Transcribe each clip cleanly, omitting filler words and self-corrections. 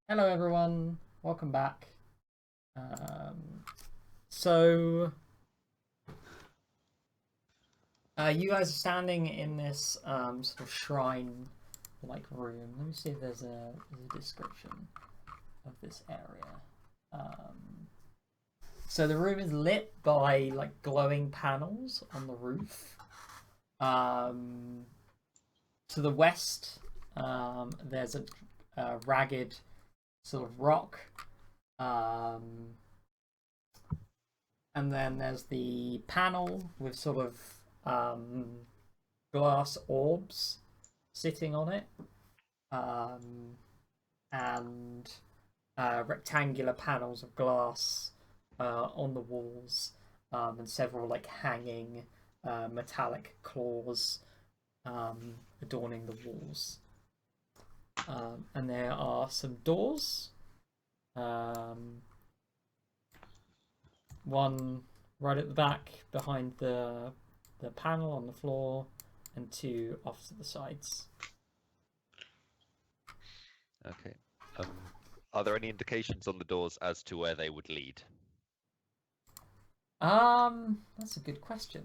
Hello everyone, welcome back. So you guys are standing in this sort of shrine-like room. Let me see if there's a description of this area. So the room is lit by like glowing panels on the roof. To the west, there's a ragged sort of rock. And then there's the panel with sort of glass orbs sitting on it, and rectangular panels of glass on the walls, and several like hanging metallic claws adorning the walls. And there are some doors. One right at the back behind the panel on the floor, and two off to the sides. Okay. Are there any indications on the doors as to where they would lead? That's a good question.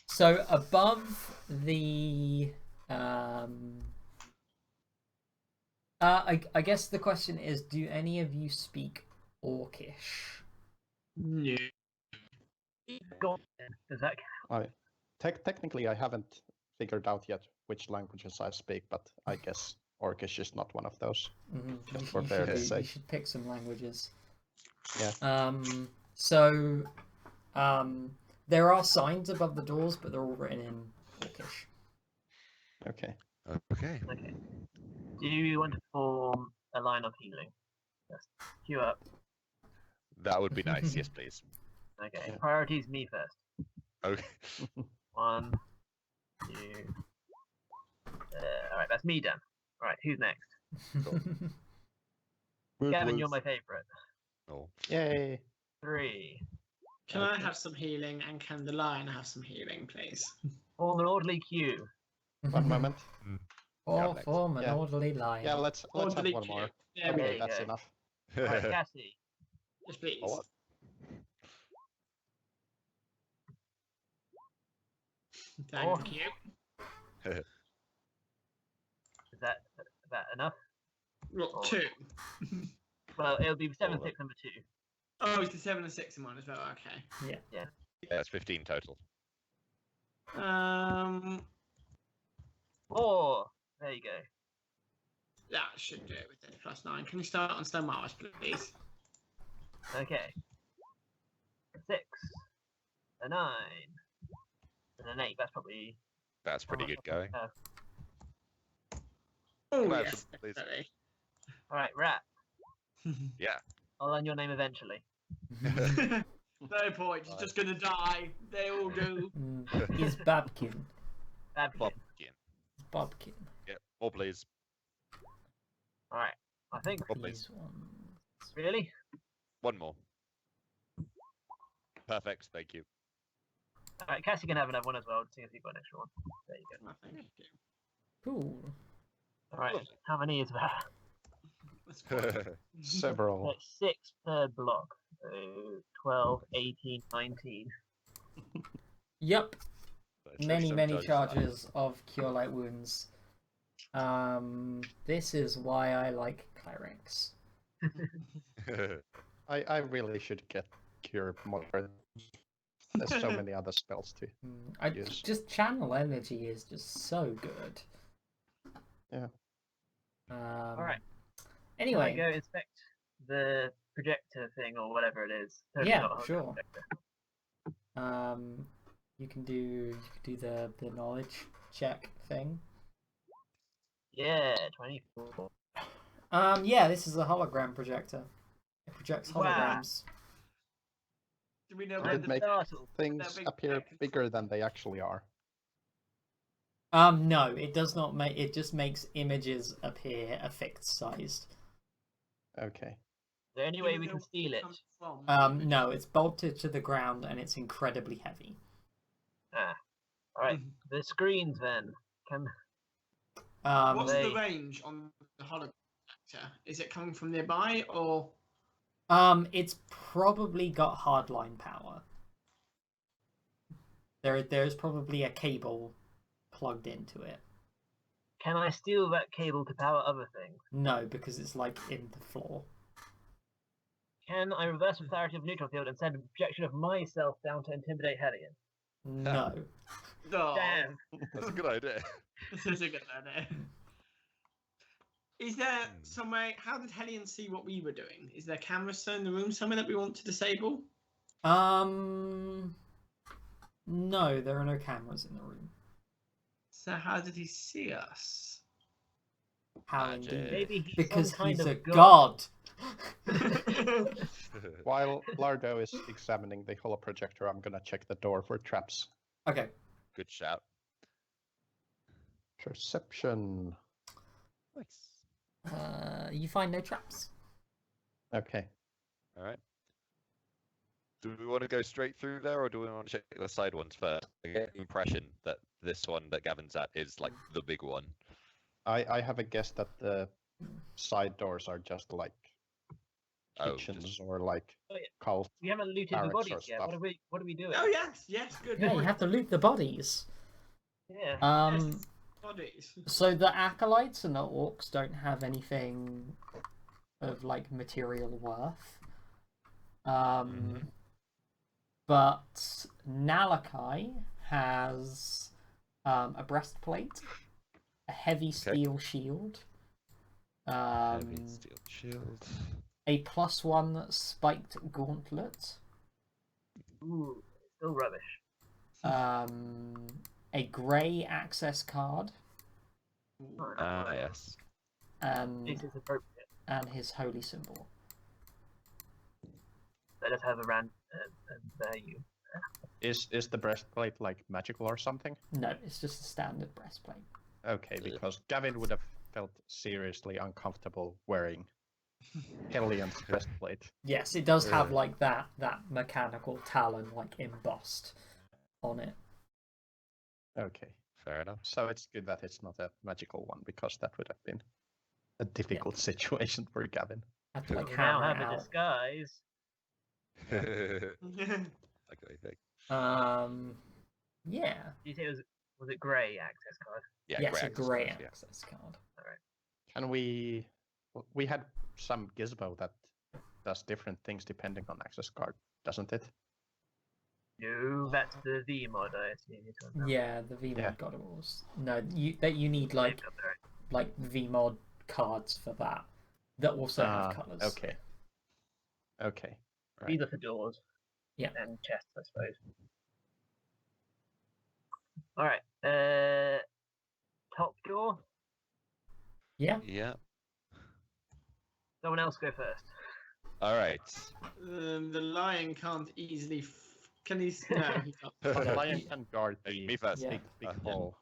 So above the I guess the question is, do any of you speak Orcish? No. Does that Technically, I haven't figured out yet which languages I speak, but I guess Orcish is not one of those. Just for fairness' sake. You should pick some languages. Yeah. So, there are signs above the doors, but they're all written in Orcish. Okay. Okay. Okay. Do you want to form a line of healing? Just queue up. That would be nice. Yes, please. Okay. Yeah. Priorities me first. Okay. 1, 2. Alright, that's me done. Alright, who's next? Gavin, you're my favourite. Oh. Yay. 3. Can I have some healing, and can the lion have some healing, please? Form an orderly queue. 1 moment. Or form an Yeah. orderly line. Yeah, let's have Orderly one queue. more. There we Okay, go. that's go. enough. Alright, Cassie. Yes, please. Oh, Thank you. Is that enough? Look, 2. Well, it'll be 7, 6, number 2. Oh, it's the 7 and 6 in one as well. Okay. yeah, it's 15 total. 4. There you go. That should do it with the +9. Can you start on Stone Mars, please? Okay. 6. A 9. And an 8. That's probably. That's pretty good going. Oh, Well, yes, please. definitely. Alright, Rat. Yeah. I'll learn your name eventually. No point. He's just gonna die. They all do. He's Babkin. Babkin. Bobkin. Bobkin. Yeah. More, please. Alright. I think. More, please. These ones. Really? One more. Perfect. Thank you. Alright, Cassie can have another one as well, seeing as you've got an extra one. There you go. Oh, thank you. Cool. Alright, how many is that? That's quite... Several. That's 6 per block. So 12, 18, 19. Yep. Many Some charges of Cure Light Wounds. This is why I like clerics. I really should get Cure more. There's so many other spells too. Yes. Just channel energy is just so good. Yeah. Alright. Anyway. Can I go inspect the projector thing or whatever it is? Totally Yeah, not a sure. projector. You can do the knowledge check thing. Yeah, 24. Yeah, this is a hologram projector. It projects Wow. holograms. Do we know Did when it the make startle. things big appear seconds. bigger than they actually are? No, it does not make. It just makes images appear affixed sized. Okay. Is there any do way we know can steal where it? comes from? No, it's bolted to the ground and it's incredibly heavy. Alright. The screens then. Can What's They- the range on the hologram detector? Is it coming from nearby or? It's probably got hardline power. There's probably a cable plugged into it. Can I steal that cable to power other things? No, because it's like in the floor. Can I reverse the polarity of neutral field and send a projection of myself down to intimidate Hellion? No. Oh, Damn. That's a good idea. this is a good idea. Is there some way? How did Hellion see what we were doing? Is there cameras still in the room somewhere that we want to disable? No, there are no cameras in the room. So how did he see us? How Magic. indeed? Maybe he's Because some kind he's of a god. god. While Lardo is examining the holoprojector, I'm gonna check the door for traps. Okay. Good shout. Perception. Nice. You find no traps. Okay. All right. Do we want to go straight through there, or do we want to check the side ones first? I get the impression that this one that Gavin's at is like the big one. I have a guess that the side doors are just like Oh, kitchens just- or like Oh, yeah. cult. We haven't looted the Barracks bodies or yet. stuff. What are we doing? Oh yes, good. Yeah, you point. have to loot the bodies. Yeah. Yes, bodies. So the acolytes and the orcs don't have anything of like material worth. But Nalakai has a breastplate, a heavy steel shield, Heavy steel shield. a +1 spiked gauntlet, Ooh, still rubbish. a grey access card, Oh, Ah, yes. This is appropriate. and his holy symbol. Let us have a value. Is the breastplate like magical or something? No, it's just a standard breastplate. Okay, because Gavin would have felt seriously uncomfortable wearing Hellion's breastplate. Yes, it does have Yeah. like that mechanical talon like embossed on it. Okay, Fair enough. so it's good that it's not a magical one because that would have been a difficult situation for Gavin. Have to like We now hammer have it a out. disguise. Okay, thank- Yeah. Did you say was it grey access card? Yeah, Yes, a access grey cards, yeah. access card. Can we had some gizmo that does different things depending on access card, doesn't it? No, that's the V mod. I assume you're talking about. Yeah, the VMod Yeah. God of Wars. No, you need like Up there. VMod cards for that. That also have colours. Okay. Okay. Right. These are for doors. Yeah. And chests, I suppose. All right. Top door. Yeah. Yeah. Someone else go first. All right. The lion can't easily. Can he? No, he can't. The lion can guard Me the first. Yeah. big Yeah. hall.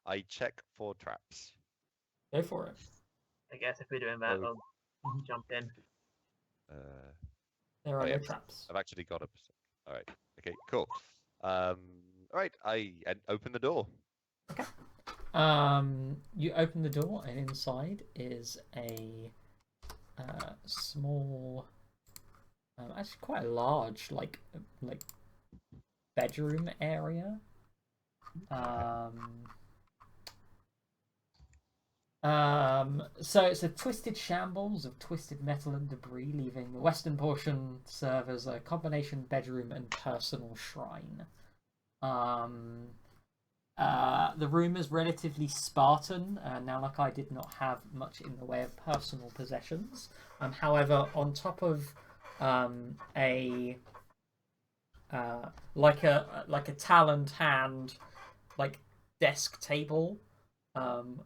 I check for traps. Go for it. I guess if we're doing that, Oh. I'll jump in. There are Oh, no yeah. traps. I've actually got a. All right. Okay. Cool. All right. I open the door. You open the door, and inside is a small, actually quite a large, like bedroom area. So it's a twisted shambles of twisted metal and debris, leaving the western portion serve as a combination bedroom and personal shrine. The room is relatively Spartan. Nalakai did not have much in the way of personal possessions. However, on top of a taloned hand, like desk table,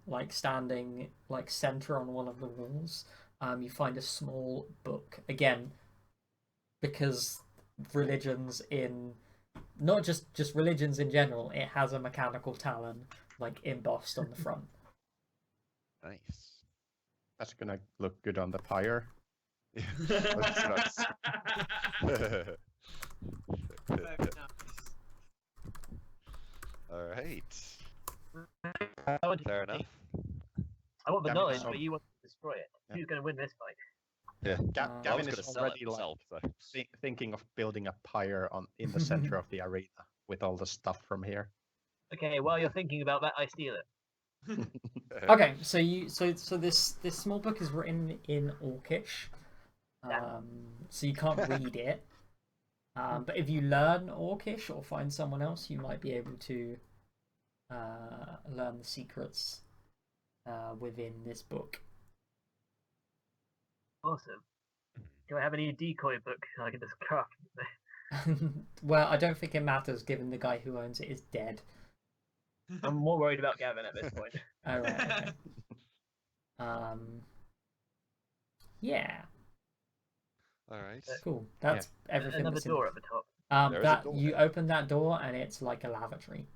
like standing like center on one of the walls, you find a small book. Again, because religions in not just religions in general, it has a mechanical talon like embossed on the front. Nice. That's gonna look good on the pyre. That's nice. Very nice. All right. I would Fair enough. knowledge, so- but you want to destroy it. Yeah. Who's going to win this fight? Yeah. Ga- I I Gavin was is going to sell already it like myself, so. thinking of building a pyre in the center of the arena with all the stuff from here. Okay, while you're thinking about that, I steal it. Okay, so this small book is written in Orcish, so you can't read it. But if you learn Orcish or find someone else, you might be able to learn the secrets within this book. Awesome. Do I have any decoy book I can just craft? Well, I don't think it matters, given the guy who owns it is dead. I'm more worried about Gavin at this point. Oh, right, okay. Yeah, Alright. cool. That's everything. Another that's in door at the top. There is a that door you there. open that door and it's like a lavatory.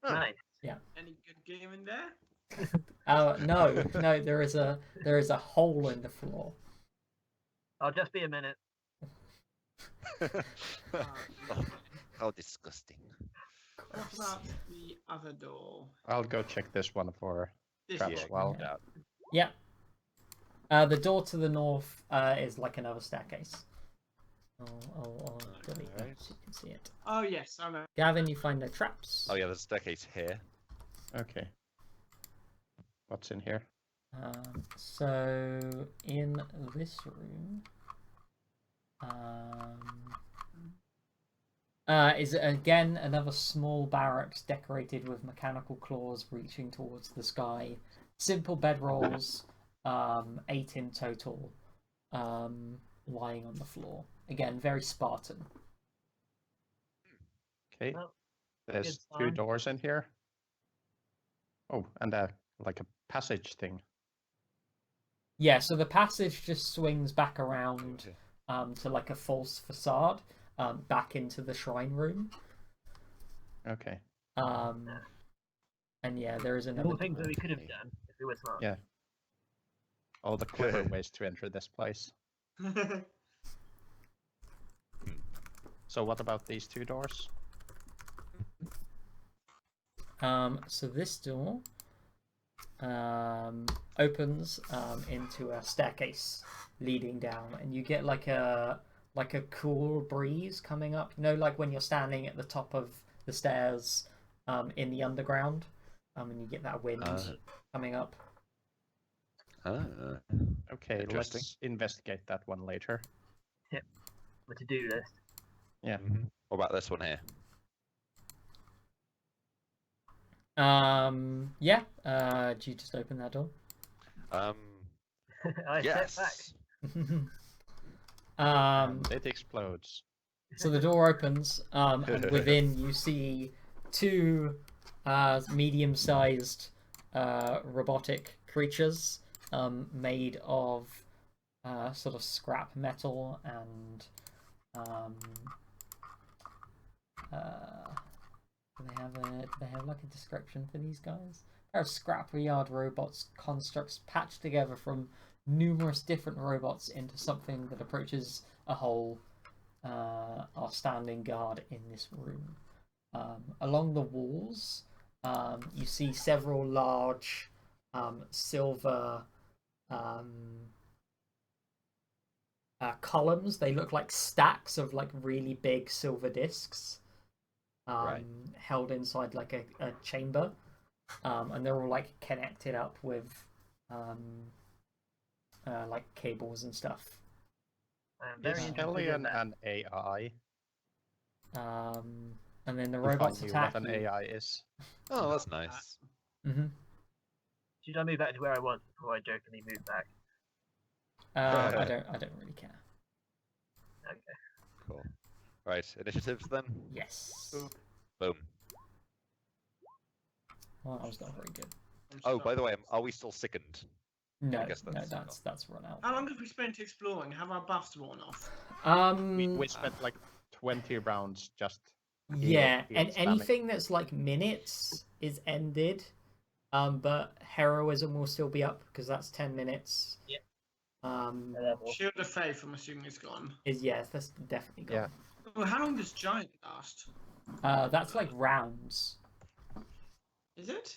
Oh. Nice. Any good game in there? No, there is a hole in the floor. I'll just be a minute. Oh, how disgusting. What about the other door? I'll go check this one for This traps. door. Well, Yeah. The door to the north is like another staircase. I'll delete that Alright. so you can see it. Oh yes, I know. Gavin, you find no traps. Oh yeah, there's a staircase here. okay. What's in here? So in this room, is again another small barracks decorated with mechanical claws reaching towards the sky. Simple bedrolls, 8 in total, lying on the floor. Again, very Spartan. Okay. Well, There's good 2 sign. doors in here. Oh, and like a passage thing. Yeah, so the passage just swings back around to like a false facade, back into the shrine room. Okay. And yeah, there is All another the things door. that we could have done if we were smart. Yeah. All the clever ways to enter this place. So what about these 2 doors? So this door opens into a staircase leading down, and you get like a cool breeze coming up. You know, like when you're standing at the top of the stairs in the underground, and you get that wind coming up. Okay, Interesting. let's investigate that one later. The to-do list. Yeah. What about this one here? Yeah. Do you just open that door? I step back. Yes. It explodes. So the door opens, and within you see 2 medium-sized robotic creatures made of sort of scrap metal and do they have like a description for these guys? They're scrapyard robots, constructs patched together from numerous different robots into something that approaches a whole, are standing guard in this room. Along the walls, you see several large silver columns. They look like stacks of like really big silver discs, Right. held inside like a chamber, and they're all like connected up with like cables and stuff. I'm very Is interested in Hellion that. an AI? And then the Define robots you attack what an you. AI is. Oh, that's nice. Mm-hmm. Should I move back to where I was before I jokingly move back? I don't really care. Okay. Cool. Right, initiatives then. Yes. Boom. Well, that was not very good. Oh, by the way, are we still sickened? No, guess no, that's- that's run out. How long have we spent exploring? Have our buffs worn off? We spent like 20 rounds just Yeah, heal and spamming. anything that's like minutes is ended. But heroism will still be up because that's 10 minutes. Yep. Is Shield of Faith, I'm assuming, is gone. yes, that's definitely gone. Well, how long does Giant last? That's like rounds. Is it?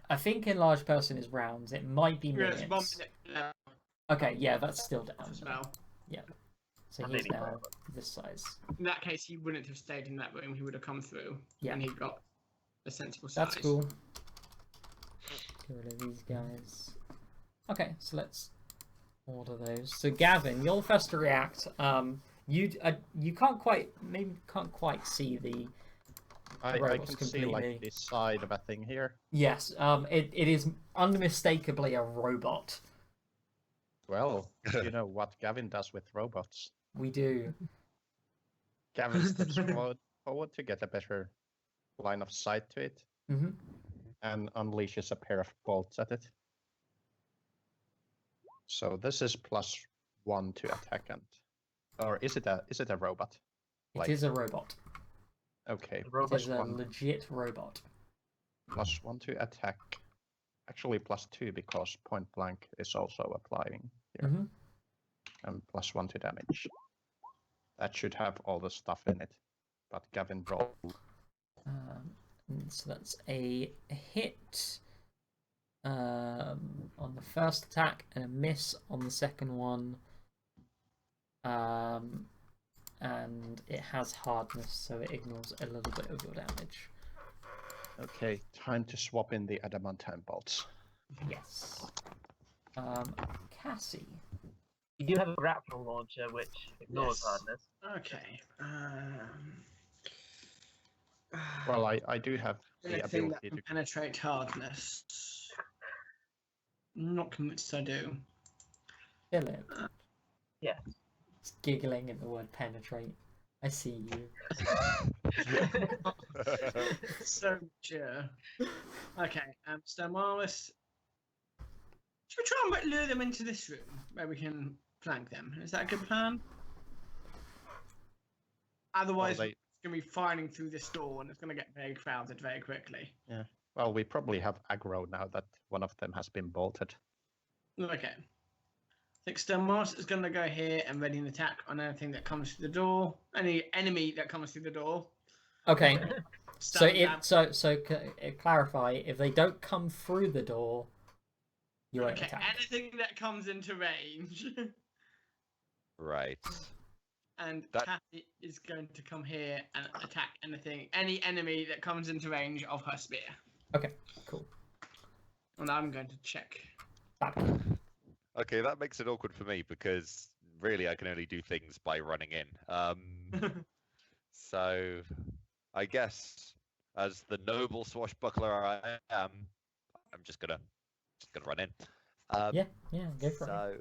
I think enlarged person is rounds. It might be Yeah, it's 1 minutes. minute left Okay, yeah, that's still down. as well. So And he's maybe now forever. this size. In that case, he wouldn't have stayed in that room. He would have come through. Yeah. And he got a sensible size. That's cool. Get rid of these guys. Okay, so let's order those. So Gavin, you're the first to react. You can't quite see the I robots can see completely. like this side of a thing here. Yes. It is unmistakably a robot. Well, you know what Gavin does with robots. We do. Gavin steps forward to get a better line of sight to it Hmm. and unleashes a pair of bolts at it. So this is +1 to attack and, or is it a robot? It is a robot. Okay, The robot It is a +1 legit robot. +1 to attack. Actually +2 because point blank is also applying here, Hmm. and +1 to damage. That should have all the stuff in it, but Gavin rolled. So that's a hit on the first attack and a miss on the second one. And it has hardness, so it ignores a little bit of your damage. Okay, time to swap in the adamantine bolts. Yes. Cassie. You do have a grapple launcher which ignores Yes. hardness. Okay. Well, I do have the Anything that ability can to. penetrate hardness. Not convinced I do. Philip. Yes. It's giggling at the word penetrate. I see you. So sure. Okay, Stomaris. Should we try and lure them into this room where we can flank them? Is that a good plan? Otherwise, Well, we're going to be firing through this door and it's going to get very crowded very quickly. Well, we probably have aggro now that one of them has been bolted. Okay. I think Stomaris is going to go here and ready an attack on anything that comes through the door. Any enemy that comes through the door. Okay. So Stand clarify, if they don't come through the door, you won't Okay, attack. anything that comes into range. Right. And That- Kathy is going to come here and attack any enemy that comes into range of her spear. Okay, cool. And I'm going to check. Back. Okay, that makes it awkward for me because really I can only do things by running in. So I guess as the noble swashbuckler I am, I'm just gonna run in. Yeah, go for it. So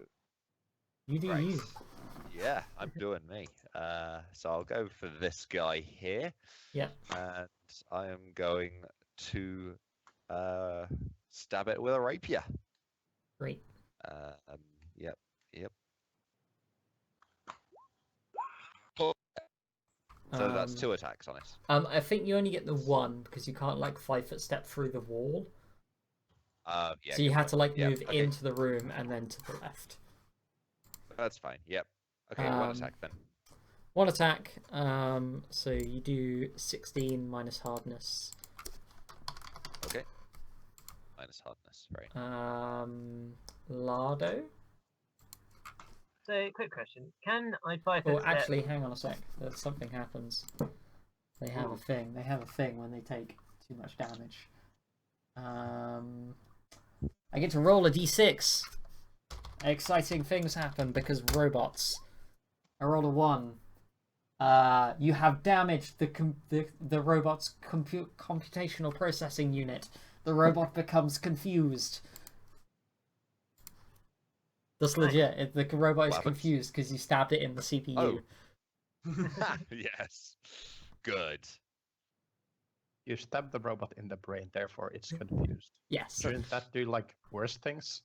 You do right. you. yeah, I'm doing me. So I'll go for this guy here. Yeah. And I am going to stab it with a rapier. Great. Yep. So that's 2 attacks on it. I think you only get the one because you can't like 5-foot step through the wall. Yeah. So you good had point. to like Yep, move okay, into the room and then to the left. That's fine. Yep. Okay, 1 Um, attack then. One attack. So you do 16 minus hardness. Okay. Minus hardness, right. Lardo. So, quick question: can I 5 Oh, foot step? actually, hang on a sec. Something happens. They have a thing. They have a thing when they take too much damage. I get to roll a d6. Exciting things happen because robots. I rolled a 1. You have damaged the robot's computational processing unit. The robot becomes confused. That's legit. The robot is What happens? confused because you stabbed it in the CPU. Oh. Yes. Good. You stab the robot in the brain, therefore it's confused. Yes. Shouldn't that do like worse things?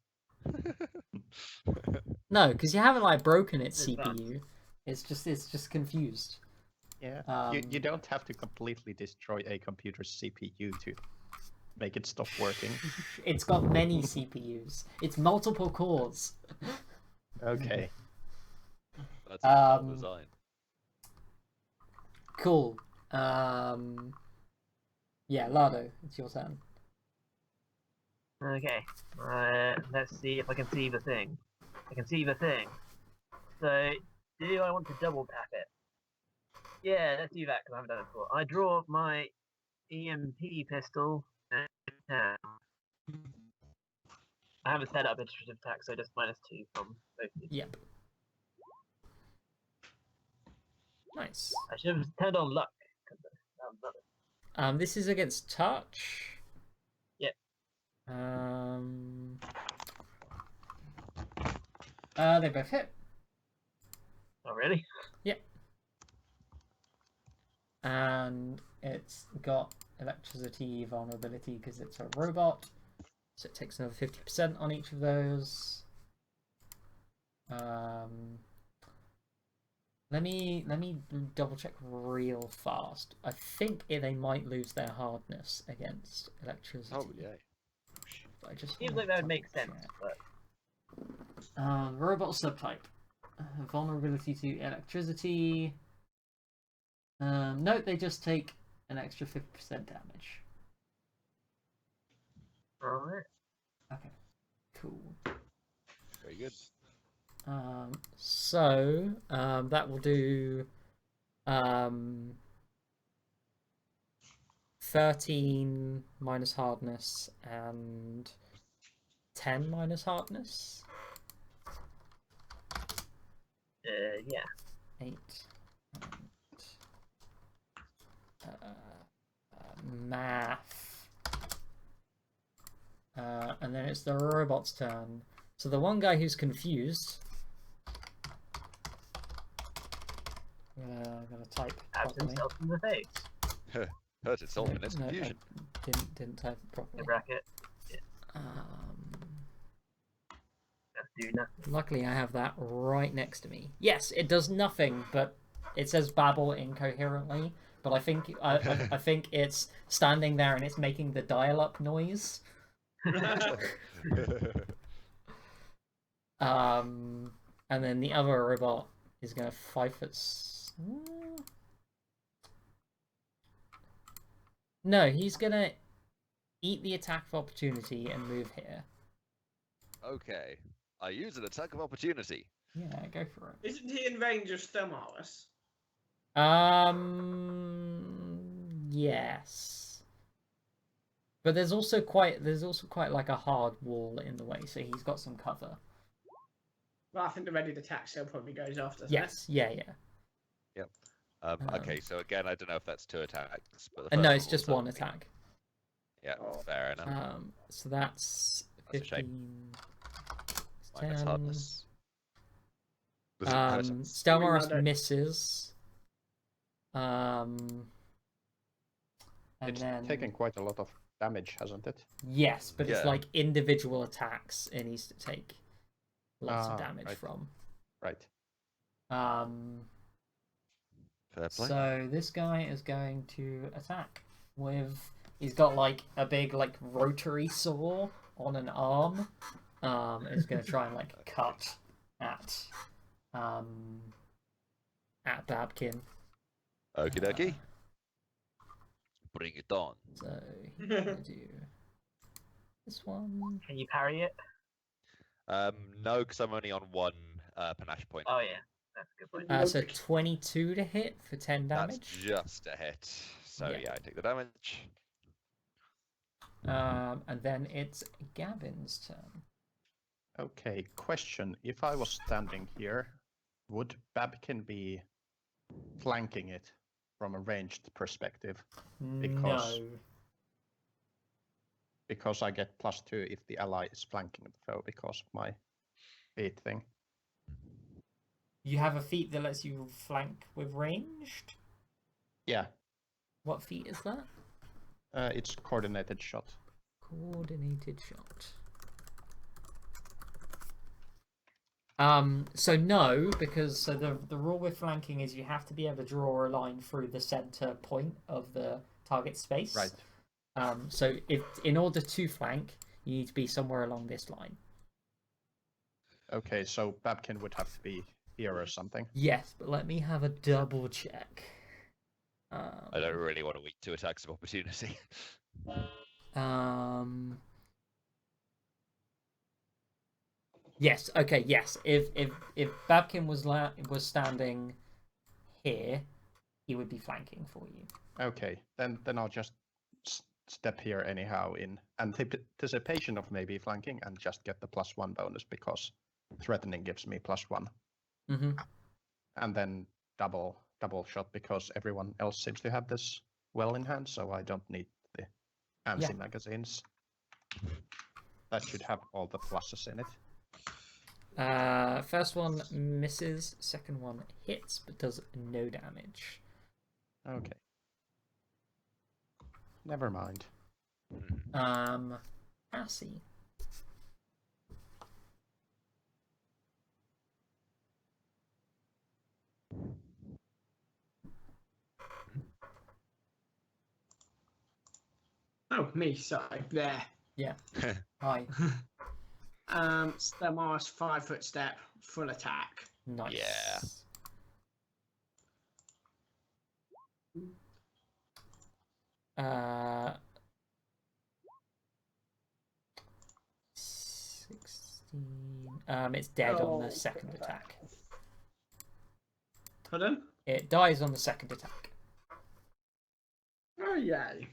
No, because you haven't like broken its It's not. CPU. It's just confused. Yeah. You don't have to completely destroy a computer's CPU to make it stop working. It's got many CPUs. It's multiple cores. Okay. That's a Um, design. Cool. Yeah, Lardo, it's your turn. Okay. Let's see if I can see the thing. I can see the thing. So, do I want to double tap it? Yeah, let's do that because I haven't done it before. I draw my EMP pistol and I haven't set up initiative attack, so just -2 from both of these. Yep. Nice. I should have turned on luck. 'Cause that was rubbish. This is against touch. Yep. They both hit. Oh, really? Yep. And it's got electricity vulnerability because it's a robot. So it takes another 50% on each of those. Let me double check real fast. I think they might lose their hardness against electricity. Oh yeah. But I just Seems wanna like that would make double sense, check. but Robot subtype. Vulnerability to electricity. No, they just take an extra 50% damage. alright. Okay, cool. Very good. That will do 13 minus hardness and 10 minus hardness. Yeah. 8 math. And then it's the robot's turn. So the one guy who's confused. I'm gonna type Stabs properly. himself in the face. Hurt itself in its No, I confusion. didn't type it The properly. bracket. Just do nothing. Luckily, I have that right next to me. Yes, it does nothing, but it says babble incoherently. But I think I think it's standing there and it's making the dial-up noise. And then the other robot is gonna 5 foot. No, he's gonna eat the attack of opportunity and move here. Okay. I use an attack of opportunity. Yeah, go for it. Isn't he in range of Stomalis? Yes. But there's also quite like a hard wall in the way, so he's got some cover. Well, I think the ready to attack still probably goes off, doesn't Yes, yeah. Okay, so again, I don't know if that's 2 attacks, but the And first no, one it's will just one certainly- attack. Yeah, Oh. fair enough. So that's That's a 15. Minus 10. hardness. Does it hurt? Stelmaris Reload it. misses. And It's then taken quite a lot of damage, hasn't it? yes, but it's Yeah. like individual attacks it needs to take lots of Ah, damage right. from. Right. Fair play. So this guy is going to attack with. He's got like a big like rotary saw on an arm. Is going to try and like cut at Babkin. Okie dokie. Bring it on. So he's going to do this one. Can you parry it? No, because I'm only on 1 panache point. Oh yeah, that's a good point. So 22 to hit for 10 That's damage. just a hit. So Yeah. yeah, I take the damage. And then it's Gavin's turn. Okay, question. If I was standing here, would Babkin be flanking it from a ranged perspective? Because- No. Because I get +2 if the ally is flanking the foe because of my feat thing. You have a feat that lets you flank with ranged? Yeah, What feat is that? it's coordinated shot. Coordinated shot. So no, because the rule with flanking is you have to be able to draw a line through the center point of the target space. Right. So if in order to flank, you need to be somewhere along this line. Okay, so Babkin would have to be here or something. Yes, but let me have a double check. I don't really want to eat 2 attacks of opportunity. Yes. Okay. Yes. If Babkin was standing here, he would be flanking for you. Okay, then I'll just step here anyhow in anticipation of maybe flanking and just get the +1 bonus because threatening gives me +1, Mm-hmm. and then double shot because everyone else seems to have this well in hand, so I don't need the fancy magazines. That should have all the pluses in it. First one misses. Second one hits but does no damage. Okay. Never mind. Cassie. Oh, me. Sorry. There. Yeah. Hi. Stamar's 5-foot step, full attack. Nice. Yeah. Uh, 16. It's dead on the second attack. Pardon? It dies on the second attack. Oh, yay.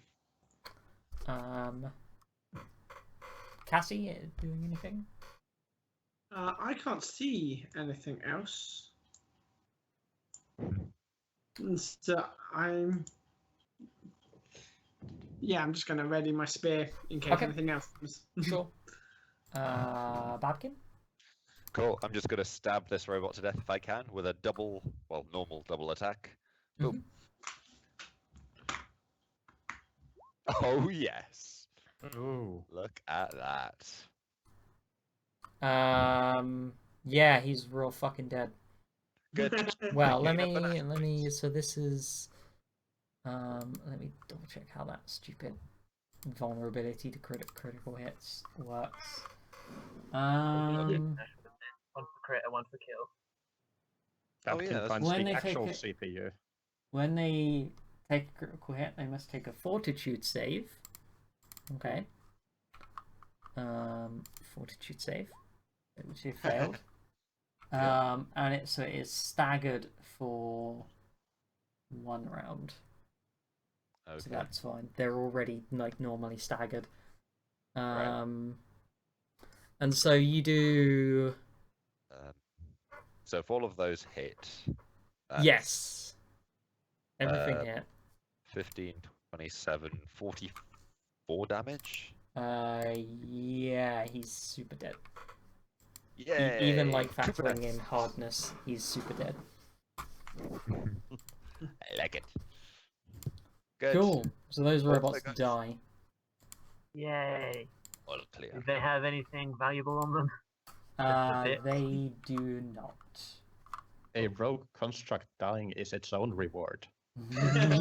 Cassie, doing anything? I can't see anything else. So I'm just going to ready my spear in case Okay. anything else comes. Sure. Babkin? Cool. I'm just gonna stab this robot to death if I can with a normal double attack. Boom. Oh yes. Ooh. Look at that. Yeah, he's real fucking dead. Good. Well, let Peanut me butter. so this is let me double check how that stupid vulnerability to critical hits works. One for crit and one for kill. Oh, That yeah, can that's- find When the they take actual it- CPU. When they take a critical hit, they must take a fortitude save. Okay. Fortitude save, which you failed. Yeah. And it is staggered for 1 round. Okay. So that's fine. They're already like normally staggered. Right. And so you do So if all of those hit, that's yes. Everything uh, hit. 15, 27, 44 damage. Yeah, he's super dead. Yeah. Even like factoring in hardness, he's super dead. I like it. Good. Cool. So those Well, robots guys. die. Yay! All clear. Do they have anything valuable on them? bit. They do not. A rogue construct dying is its own reward. I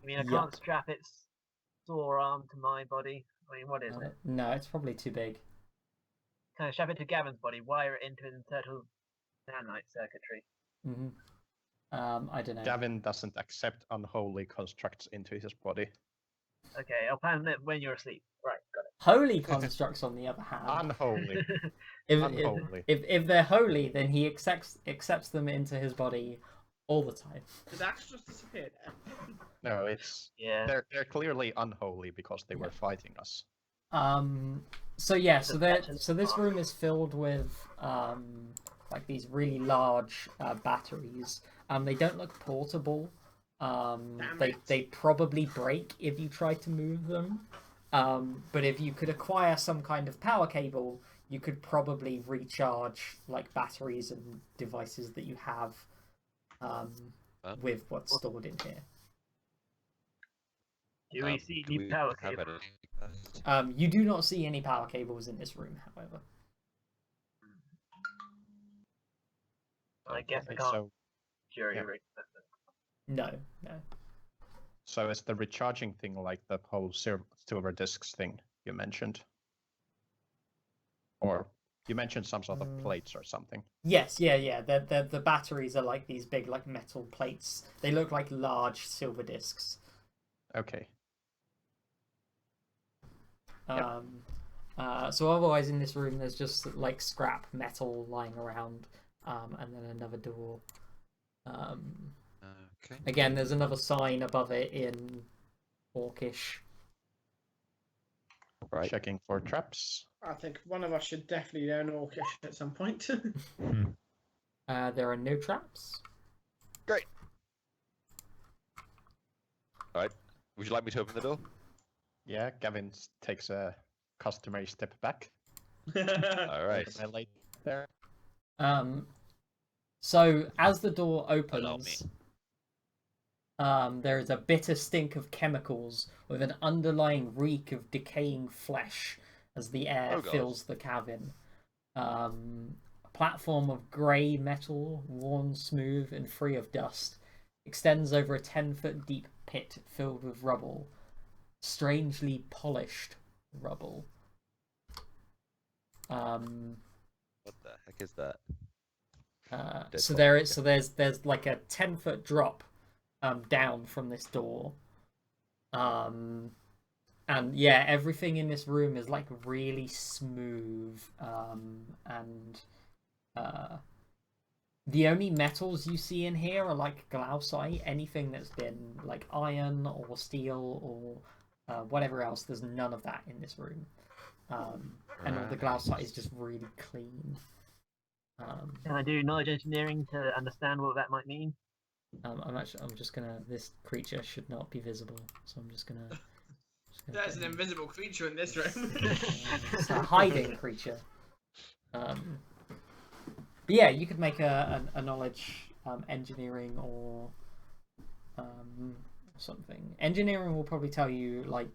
mean, I Yup. can't strap its sore arm to my body. I mean, what is it? No, it's probably too big. Kind of strap it to Gavin's body, wire it into an internal nanite circuitry. Hmm. I don't know. Gavin doesn't accept unholy constructs into his body. Okay, I'll plan it when you're asleep. Right, got Holy constructs, on the other hand, Unholy. it. Unholy. if they're holy, then he accepts them into his body all the time. Did that just disappear there? No, it's Yeah. they're clearly unholy because they were fighting us. So yeah, so The this room is filled with like these really large batteries. They don't look portable. They probably break if you try to move them. But if you could acquire some kind of power cable, you could probably recharge like batteries and devices that you have with what's stored in here. Do we see do any we power have cable? any- You do not see any power cables in this room, however. I guess I Okay, can't so jury yeah. rig. No. so is the recharging thing like the whole silver discs thing you mentioned? Or you mentioned some sort of plates or something. Yes, yeah. The batteries are like these big like metal plates. They look like large silver discs. Okay. Yep. So otherwise in this room there's just like scrap metal lying around, and then another door. Okay. Again, there's another sign above it in Orcish. Right. Checking for traps. I think one of us should definitely learn Orcish at some point. There are no traps. Great. All right. Would you like me to open the door? Yeah, Gavin takes a customary step back. All right. I lay there. So as the door Allow opens, there is a bitter stink of chemicals with an underlying reek of decaying flesh as the air Oh, God. fills the cabin. A platform of grey metal, worn smooth and free of dust, extends over a 10-foot deep pit filled with rubble. Strangely polished rubble. What the heck is that? Dead So body, there's like a 10-foot drop down from this door. And yeah, everything in this room is like really smooth. And the only metals you see in here are like glausite. Anything that's been like iron or steel or whatever else, there's none of that in this room. And all the glausite is just really clean. Can I do knowledge engineering to understand what that might mean? I'm just gonna. This creature should not be visible, so I'm just gonna. There's an invisible creature in this room. It's a hiding creature. But yeah, you could make a knowledge engineering or something. Engineering will probably tell you like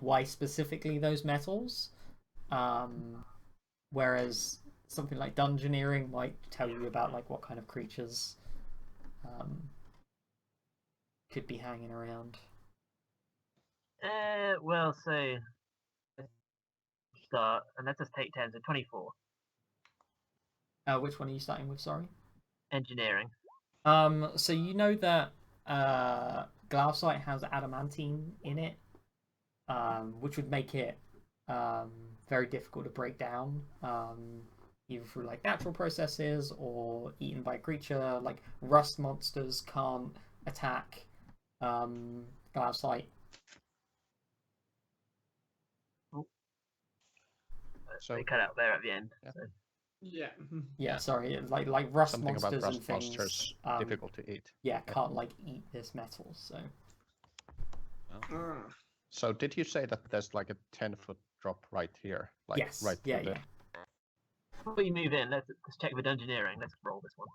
why specifically those metals. Whereas something like dungeoneering might tell you about like what kind of creatures could be hanging around. Well, so let's start, and let's just take 10, so 24. Which one are you starting with? Sorry. Engineering. So you know that glausite has adamantine in it, which would make it very difficult to break down, either through like natural processes or eaten by a creature. Like rust monsters can't attack glausite. So They cut out there at the end. Yeah. So. Yeah. Yeah, sorry, like rust something monsters about rust and things. monsters difficult to eat. Yeah, can't like eat this metal. So Ah. So did you say that there's like a 10-foot drop right here? Like yes, right yeah, through the... yeah. Before you move in, let's check with engineering. Let's roll this one.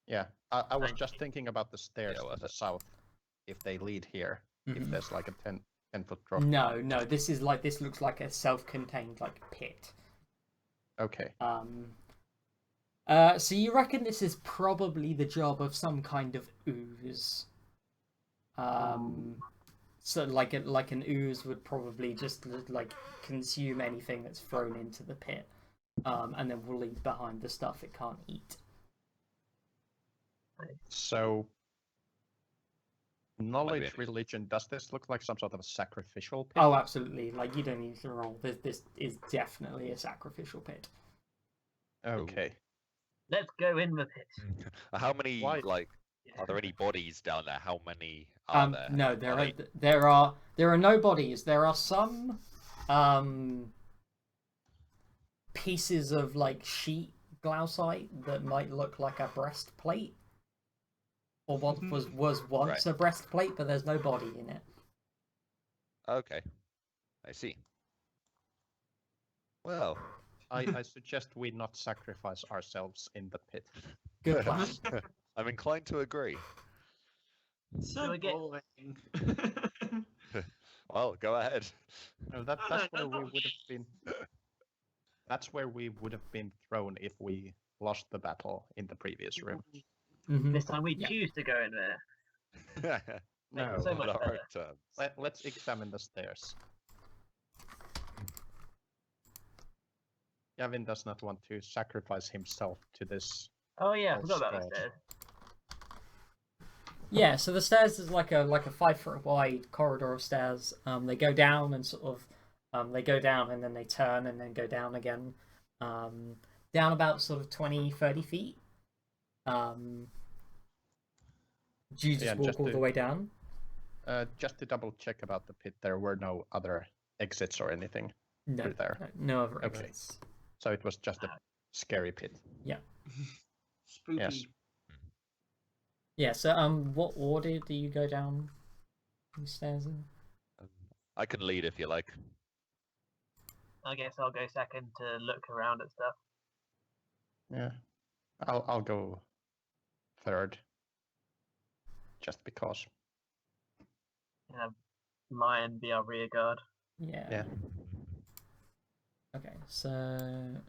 Yeah, I was Thank just thinking about the stairs Yeah, to the south, if they lead here, if Mhm. there's like a 10-foot drop. No, this looks like a self-contained like pit. Okay. So you reckon this is probably the job of some kind of ooze? So like an ooze would probably just like consume anything that's thrown into the pit, and then will leave behind the stuff it can't eat. So knowledge, anything. religion, does this look like some sort of a sacrificial pit? Oh, absolutely! Like you don't need to roll. This is definitely a sacrificial pit. Okay. Let's go in with it. How many Why- like are there any bodies down there? How many are there? No, there Are are they- there are no bodies. There are some pieces of like sheet glausite that might look like a breastplate, or what was once a breastplate, but there's no body in it. Okay, I see. Well, I suggest we not sacrifice ourselves in the pit. Good plan. I'm inclined to agree. So I get- boring. Well, go ahead. No, Oh, that's no, where no, we no. would have been. That's where we would have been thrown if we lost the battle in the previous room. Mhm. This time we Yeah. choose to go in there. Make it No, so On much our better. own terms. Let's examine the stairs. Gavin does not want to sacrifice himself to this. Oh yeah, I Oh, forgot about the stairs. stairs. Yeah, so the stairs is like a 5 foot wide corridor of stairs. They go down and sort of They go down and then they turn and then go down again. Down about sort of 20, 30 feet. Do you just Yeah, walk just all to- the way down? Just to double check about the pit, there were no other exits or anything No, through there. no other Okay. exits. So it was just a scary pit. Spooky. Yes. Yeah. So what order do you go down these stairs in? I can lead if you like. I guess I'll go second to look around at stuff. Yeah. I'll go third. Just because. Lion be our rear guard. Yeah. Yeah. Okay. So.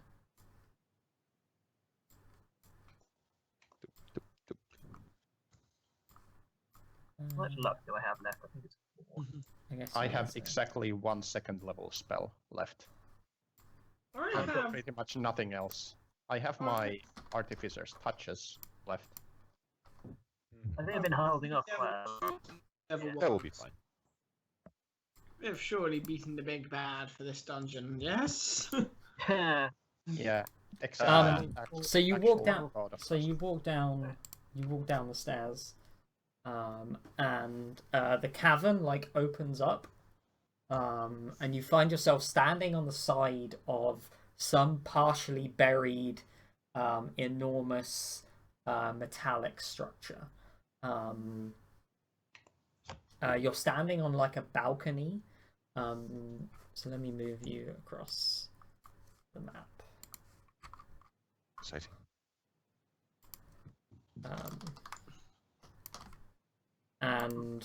How much luck do I have left? I think it's 4. I guess I yeah, have so- exactly 1 second level spell left. I I've got have. pretty much nothing else. I have my Artificer's touches left. I think I've been holding off quite a lot. Level Yeah. That will one. be fine. We have surely beaten the big bad for this dungeon. Yes. Yeah. Except Um, the act- so you walk actual down. God of So you Justice. walk down. You walk down the stairs, and the cavern like opens up, and you find yourself standing on the side of some partially buried, enormous, metallic structure. You're standing on like a balcony. So let me move you across the map. Exciting. And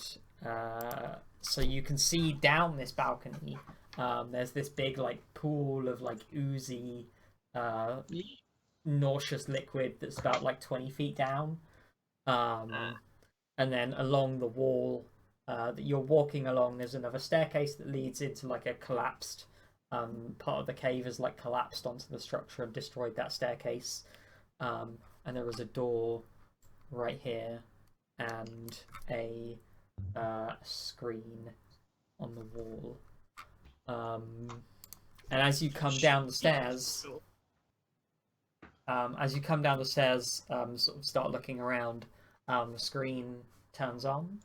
so you can see down this balcony. There's this big like pool of like oozy, nauseous liquid that's about like 20 feet down. And then along the wall that you're walking along, there's another staircase that leads into like a collapsed part of the cave has like collapsed onto the structure and destroyed that staircase. And there was a door right here and a screen on the wall. And as you come down the stairs, sort of start looking around, the screen turns on.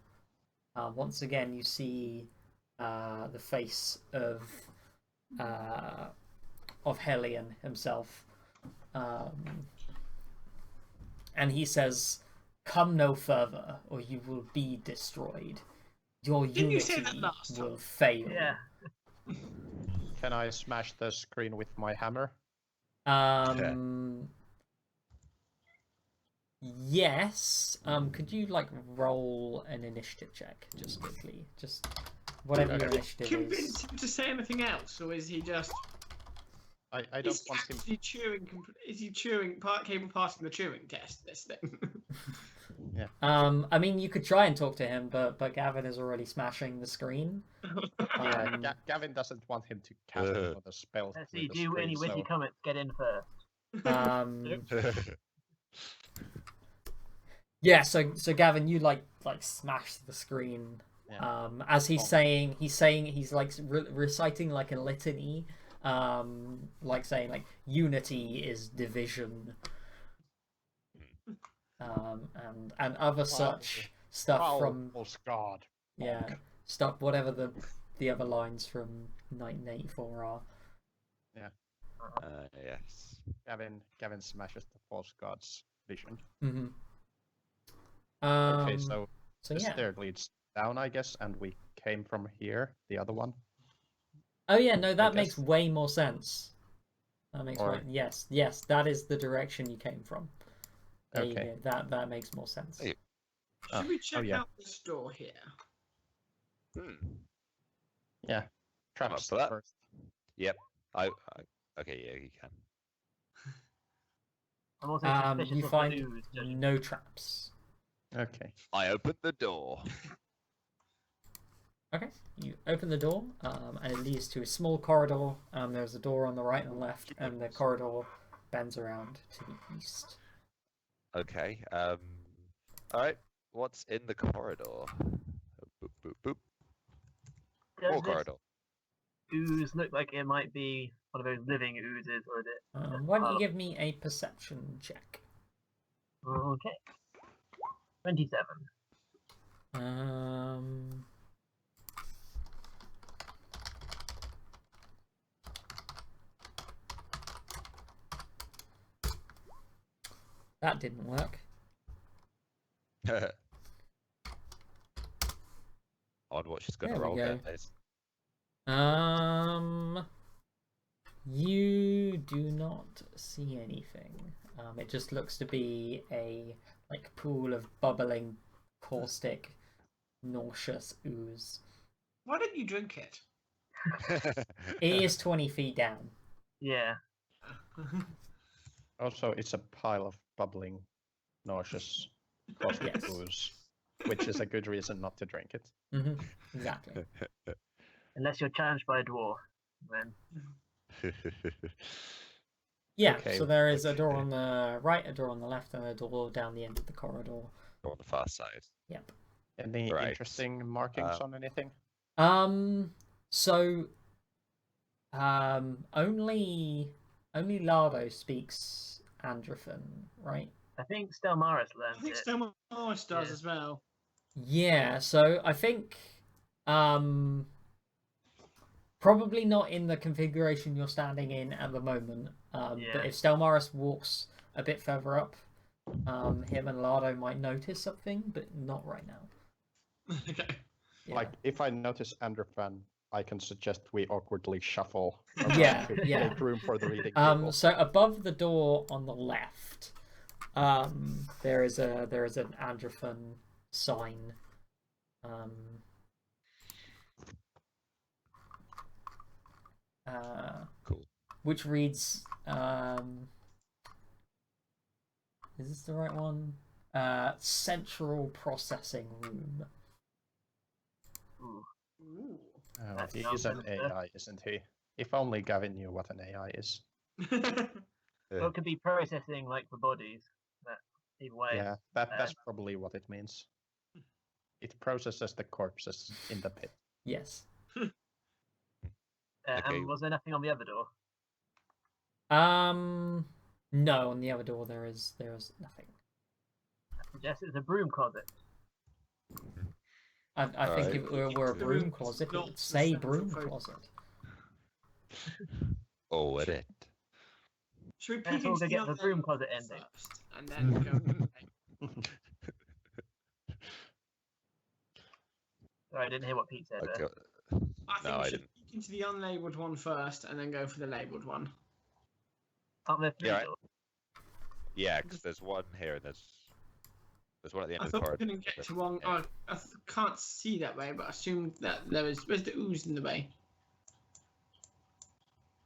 Once again, you see the face of Hellion himself, and he says, "Come no further, or you will be destroyed. Your Didn't you say unity that last time? will fail." Yeah. Can I smash the screen with my hammer? Yes. Could you like roll an initiative check just quickly? Just whatever your Okay. initiative Convince is. him to say anything else, or is he just? I don't Is he want him. actually chewing? Is he chewing? Capable passing the chewing test? This thing. I mean, you could try and talk to him, but Gavin is already smashing the screen. Yeah, Um, Gavin doesn't want him to cast another spell. Let's through see, the do any screen, witty so- comments get in first? um, yeah. So Gavin, you like smash the screen. Yeah. As he's Oh. saying, he's like reciting like a litany, like saying like unity is division, and other such stuff Foul from false god. yeah stuff whatever the other lines from 1984 are. Yes. Gavin smashes the false god's vision. Mm-hmm. Okay, so so the yeah. stair leads down, I guess, and we came from here, the other one. Oh yeah, no, that makes guess. way more sense. That makes Or- way yes, that is the direction you came from. There you Okay. go. That makes more sense. Hey. Oh, Should we check yeah. out this door here? Yeah. Traps for that. first. Okay, yeah, you can. I'm also suspicious You of find the ooze, judging. no traps. Okay. I opened the door. Okay, you open the door, and it leads to a small corridor. There's a door on the right and left, and the corridor bends around to the east. Okay. All right. What's in the corridor? Boop boop boop. Does More this corridor. ooze look like it might be one of those living oozes, or is it? Why don't you give me a perception check? Okay. 27. That didn't work. Odd what she's going to There we roll go. there, Liz. You do not see anything. It just looks to be a like pool of bubbling, caustic, nauseous ooze. Why didn't you drink it? It is 20 feet down. Yeah. Also, it's a pile of bubbling, nauseous, caustic Yes. ooze, which is a good reason not to drink it. Exactly. Unless you're challenged by a dwarf, then Yeah, Okay, so there is a which- door on the right, a door on the left, and a door down the end of the corridor. On the far side. Yep. Any Right. interesting markings on anything? So only Lardo speaks Androphan, right? I think Stelmaris I learned think it. Stelmaris does Yeah. as well. Yeah, so I think probably not in the configuration you're standing in at the moment. But Yeah. if Stelmaris walks a bit further up, him and Lardo might notice something, but not right now. Okay. Yeah. Like, if I notice Androphan, I can suggest we awkwardly shuffle. Yeah, to yeah. make room for the reading people. So above the door on the left, there is an Androphan sign. Cool. Which reads, is this the right one? Central processing room. Ooh. Ooh. Oh, That he sounds is an sinister. AI, isn't he? If only Gavin knew what an AI is. Well, it could be processing like the bodies. But either way. Yeah, that's probably what it means. It processes the corpses in the pit. Yes. Okay. And was there nothing on the other door? No, on the other door there is nothing. I suggest it's a broom closet. I think Alright. if it were a The broom room closet, it not would the say central broom focus. closet. Oh, it it. Should we Let's peek all into go the get the broom unknown closet ending. first, and then go? Sorry, I didn't hear what Pete said there. Okay. I think No, we I should didn't. peek into the unlabeled one first, and then go for the labeled one. Aren't there three Yeah, right. doors? Yeah, because there's one here and there's one at the end I of the thought we corridor. couldn't get to one. Yeah. I can't see that way, but I assumed that there was. Where's the ooze in the way?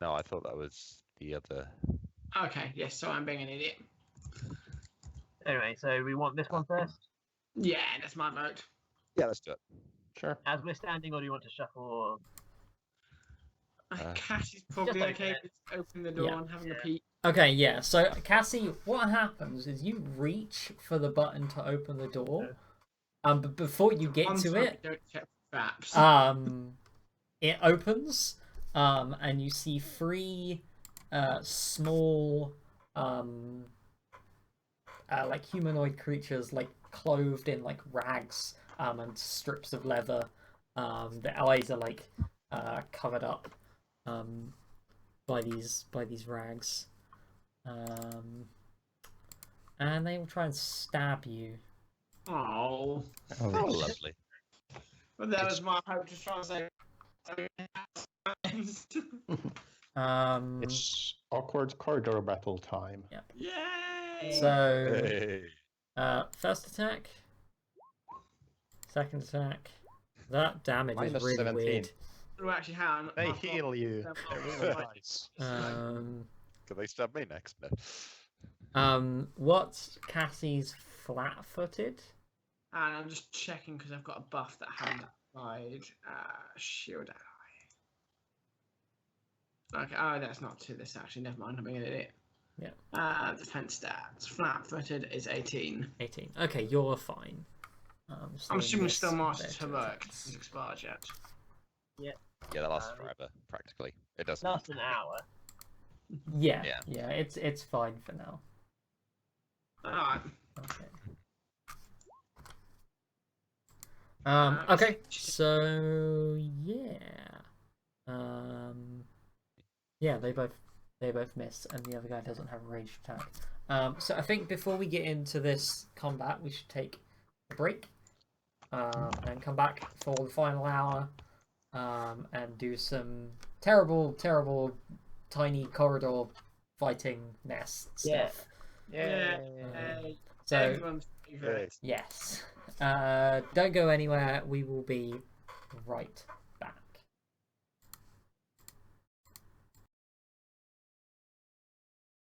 No, I thought that was the other. Okay, yes. So I'm being an idiot. Anyway, so we want this one first. Yeah, that's my vote. Yeah, let's do it. Sure. As we're standing, or do you want to shuffle? Cass is probably Just okay open it. with opening the door Yeah. and having a Yeah. peek. Okay, yeah. So Cassie, what happens is you reach for the button to open the door, but before you get One to time it, we don't check traps. it opens, and you see three small like humanoid creatures, like clothed in like rags and strips of leather. The eyes are like covered up by these rags, and they will try and stab you. Oh, Oh, Oh, lovely. but that It's- was my hope to try and say. It's awkward corridor battle time. Yay! So Hey. first attack, second attack. That damage Minus is really 17. weird. Oh, actually, hang on. They I've got- heal you. them They're off. really nice. Can they stab me next? No. What's Cassie's flat-footed? And I'm just checking because I've got a buff that I haven't applied. Shield ally. Okay, oh, that's not to this actually. Never mind, I'm being an idiot. Yeah. Defense stats. Flat-footed is 18. 18. Okay, you're fine. I'm assuming this still Master's better Heroic attacks. is expired yet. Yeah, that lasts Um, forever, practically. It doesn't. Last an hour. Yeah, Yeah. yeah, it's fine for now. Alright. Okay. Uh, Okay. So yeah. Yeah, they both miss, and the other guy doesn't have a ranged attack. So I think before we get into this combat, we should take a break, and come back for the final hour, and do some terrible, tiny corridor fighting nest Yeah. stuff. Yeah. So Everyone's favourite. yes, don't go anywhere. We will be right